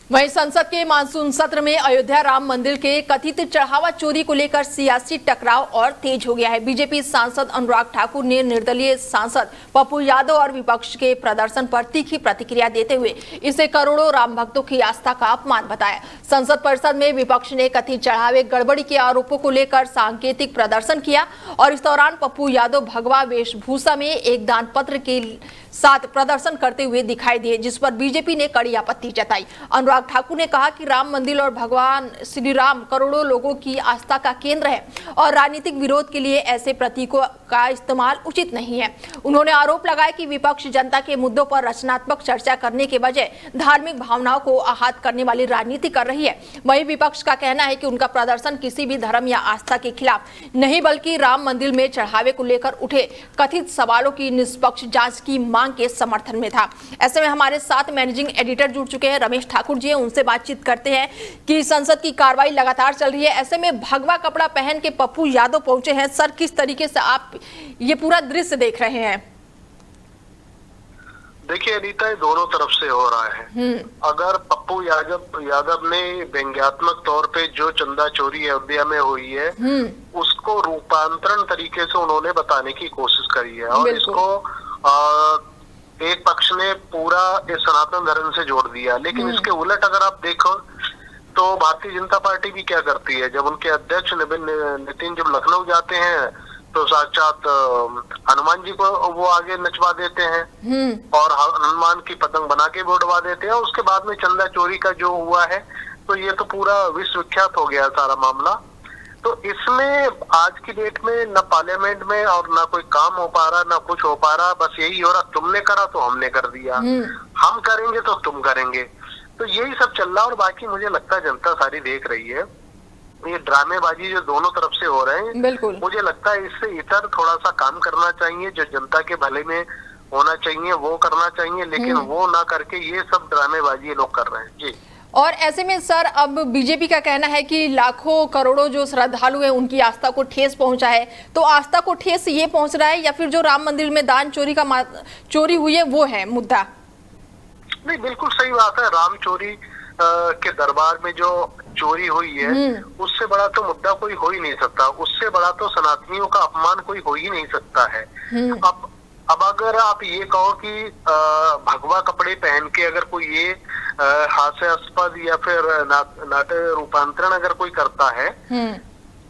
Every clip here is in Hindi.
वहीं संसद के मानसून सत्र में अयोध्या राम मंदिर के कथित चढ़ावा चोरी को लेकर सियासी टकराव और तेज हो गया है। बीजेपी सांसद अनुराग ठाकुर ने निर्दलीय सांसद पप्पू यादव और विपक्ष के प्रदर्शन पर तीखी प्रतिक्रिया देते हुए इसे करोड़ों राम भक्तों की आस्था का अपमान बताया। संसद परिसर में विपक्ष ने कथित चढ़ावे गड़बड़ी के आरोपों को लेकर सांकेतिक प्रदर्शन किया और इस दौरान पप्पू यादव भगवा वेशभूषा में एक दान पत्र के साथ प्रदर्शन करते हुए दिखाई दिए, जिस पर बीजेपी ने कड़ी आपत्ति जताई। अनुराग ठाकुर ने कहा कि राम मंदिर और भगवान श्री राम करोड़ों लोगों की आस्था का केंद्र है और राजनीतिक विरोध के लिए ऐसे प्रतीकों का इस्तेमाल उचित नहीं है। उन्होंने आरोप लगाया कि विपक्ष जनता के मुद्दों पर रचनात्मक चर्चा करने के बजाय धार्मिक भावनाओं को आहत करने वाली राजनीति कर रही है। वहीं विपक्ष का कहना है कि उनका प्रदर्शन किसी भी धर्म या आस्था के खिलाफ नहीं, बल्कि राम मंदिर में चढ़ावे को लेकर उठे कथित सवालों की निष्पक्ष जांच की मांग के समर्थन में था। ऐसे में हमारे साथ मैनेजिंग एडिटर जुड़ चुके हैं, रमेश ठाकुर जी, उनसे बातचीत करते हैं कि संसद की कार्रवाई लगातार चल रही है, ऐसे में भगवा कपड़ा पहन के पप्पू यादव पहुंचे हैं। सर, किस तरीके से आप ये पूरा दृश्य देख रहे हैं? देखिए अनीता, दोनों तरफ से हो रहा है। अगर पप्पू यादव ने व्यंग्यात्मक तौर पे जो चंदा चोरी अयोध्या में हुई है उसको रूपांतरण तरीके से उन्होंने बताने की कोशिश करी है और इसको एक पक्ष ने पूरा इस सनातन धर्म से जोड़ दिया। लेकिन इसके उलट अगर आप देखो तो भारतीय जनता पार्टी भी क्या करती है, जब उनके अध्यक्ष नितिन जब लखनऊ जाते हैं तो साक्षात हनुमान जी को वो आगे नचवा देते हैं और हनुमान की पतंग बना के भी उड़वा देते हैं। उसके बाद में चंदा चोरी का जो हुआ है तो ये तो पूरा विश्व विख्यात हो गया सारा मामला। तो इसमें आज की डेट में न पार्लियामेंट में और ना कोई काम हो पा रहा, ना कुछ हो पा रहा, बस यही हो रहा, तुमने करा तो हमने कर दिया, हम करेंगे तो तुम करेंगे, तो यही सब चल रहा। और बाकी मुझे लगता है जनता सारी देख रही है, ये ड्रामेबाजी जो दोनों तरफ से हो रहे हैं, मुझे लगता है इससे इतर थोड़ा सा काम करना चाहिए, जो जनता के भले में होना चाहिए वो करना चाहिए, लेकिन वो ना करके ये सब ड्रामेबाजी लोग कर रहे हैं जी। और ऐसे में सर, अब बीजेपी का कहना है कि लाखों करोड़ों जो श्रद्धालु हैं उनकी आस्था को ठेस पहुंचा है, तो आस्था को ठेस ये पहुंच रहा है या फिर जो राम मंदिर में दान चोरी हुई है वो है मुद्दा? नहीं, बिल्कुल सही बात है। राम चोरी के दरबार में जो चोरी हुई है उससे बड़ा तो मुद्दा कोई हो ही नहीं सकता, उससे बड़ा तो सनातनियों का अपमान कोई हो ही नहीं सकता है। अब अगर आप ये कहो कि भगवा कपड़े पहन के अगर कोई ये हास्यास्पद या फिर नाट्य रूपांतरण अगर कोई करता है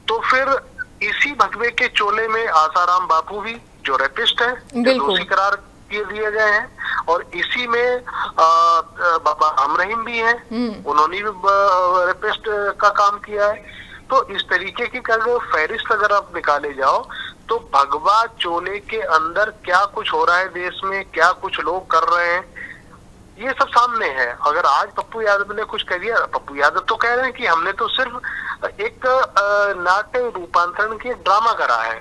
तो फिर इसी भगवे के चोले में आसाराम बापू भी जो रेपिस्ट है, जो दोषी करार दिए गए हैं, और इसी में बाबा राम रहीम भी हैं, उन्होंने भी रेपिस्ट का काम किया है। तो इस तरीके की फहरिस्त अगर आप निकाले जाओ तो भगवा चोले के अंदर क्या कुछ हो रहा है देश में, क्या कुछ लोग कर रहे हैं, ये सब सामने है। अगर आज पप्पू यादव ने कुछ कह दिया, पप्पू यादव तो कह रहे हैं कि हमने तो सिर्फ एक नाट्य रूपांतरण की ड्रामा करा है,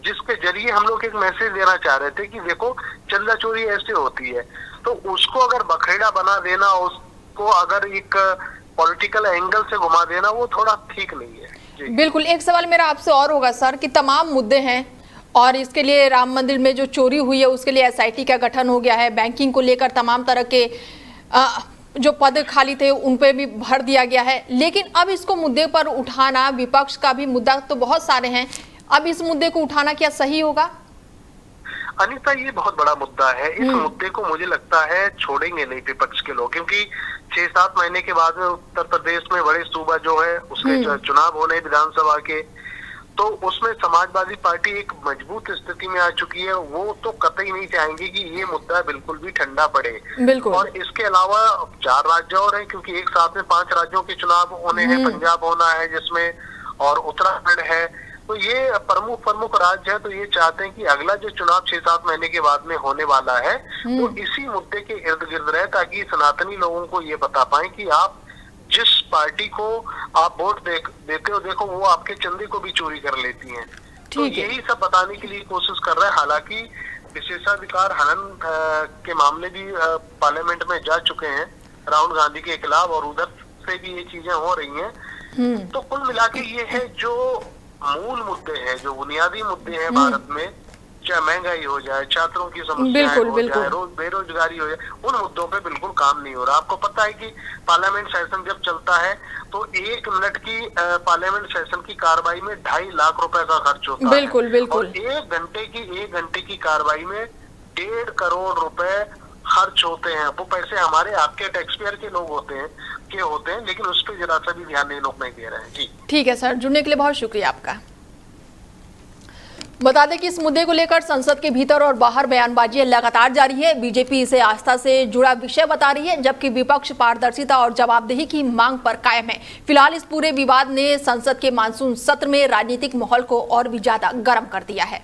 जिसके जरिए हम लोग एक मैसेज देना चाह रहे थे कि देखो चंदा चोरी ऐसे होती है। तो उसको अगर बखेड़ा बना देना, उसको अगर एक पॉलिटिकल एंगल से घुमा देना, वो थोड़ा ठीक नहीं है जी। बिल्कुल। एक सवाल मेरा आपसे और होगा सर कि तमाम मुद्दे हैं और इसके लिए राम मंदिर में जो चोरी हुई है उसके लिए एसआईटी का गठन हो गया है, बैंकिंग को लेकर तमाम तरह के जो पद खाली थे उन पे भी भर दिया गया है, लेकिन अब इसको मुद्दे पर उठाना, विपक्ष का भी मुद्दा तो बहुत सारे हैं, अब इस मुद्दे को उठाना क्या सही होगा? अनीता, ये बहुत बड़ा मुद्दा है। इस मुद्दे को मुझे लगता है छोड़ेंगे नहीं विपक्ष के लोग, क्योंकि 6-7 महीने के बाद में उत्तर प्रदेश में बड़े सूबा जो है उसके चुनाव होने विधानसभा के, तो उसमें समाजवादी पार्टी एक मजबूत स्थिति में आ चुकी है। वो तो कतई नहीं चाहेंगे कि ये मुद्दा बिल्कुल भी ठंडा पड़े। और इसके अलावा 4 राज्य और हैं, क्योंकि एक साथ में 5 राज्यों के चुनाव होने हैं, पंजाब होना है जिसमें, और उत्तराखंड है, तो ये प्रमुख राज्य है। तो ये चाहते हैं कि अगला जो चुनाव 6-7 महीने के बाद में होने वाला है वो इसी मुद्दे के इर्द गिर्द रहे, ताकि सनातनी लोगों को ये बता पाए कि आप जिस पार्टी को आप वोट देते हो, देखो वो आपके चंदे को भी चोरी कर लेती हैं। तो यही सब बताने के लिए कोशिश कर रहे हैं। हालांकि विशेषाधिकार हनन के मामले भी पार्लियामेंट में जा चुके हैं राहुल गांधी के खिलाफ, और उधर से भी ये चीजें हो रही हैं। तो कुल मिला के ये है जो मूल मुद्दे हैं, जो बुनियादी मुद्दे हैं भारत में, चाहे महंगाई हो जाए, छात्रों की समस्याएं बिल्कुल, हो बिल्कुल। जाए, बेरोजगारी हो जाए, उन मुद्दों पे बिल्कुल काम नहीं हो रहा। आपको पता है कि पार्लियामेंट सेशन जब चलता है तो 1 मिनट की पार्लियामेंट सेशन की कार्रवाई में 2.5 लाख रुपए का खर्च होता है। बिल्कुल, बिल्कुल। और 1 घंटे की कार्रवाई में 1.5 करोड़ रुपए खर्च होते हैं। वो पैसे हमारे आपके टैक्स पेयर के लोग होते हैं, लेकिन उस पर जरा सा भी ध्यान ये लोग नहीं दे रहे हैं। जी ठीक है सर, जुड़ने के लिए बहुत शुक्रिया आपका। बता दें कि इस मुद्दे को लेकर संसद के भीतर और बाहर बयानबाजी लगातार जारी है। बीजेपी इसे आस्था से जुड़ा विषय बता रही है, जबकि विपक्ष पारदर्शिता और जवाबदेही की मांग पर कायम है। फिलहाल इस पूरे विवाद ने संसद के मानसून सत्र में राजनीतिक माहौल को और भी ज्यादा गर्म कर दिया है।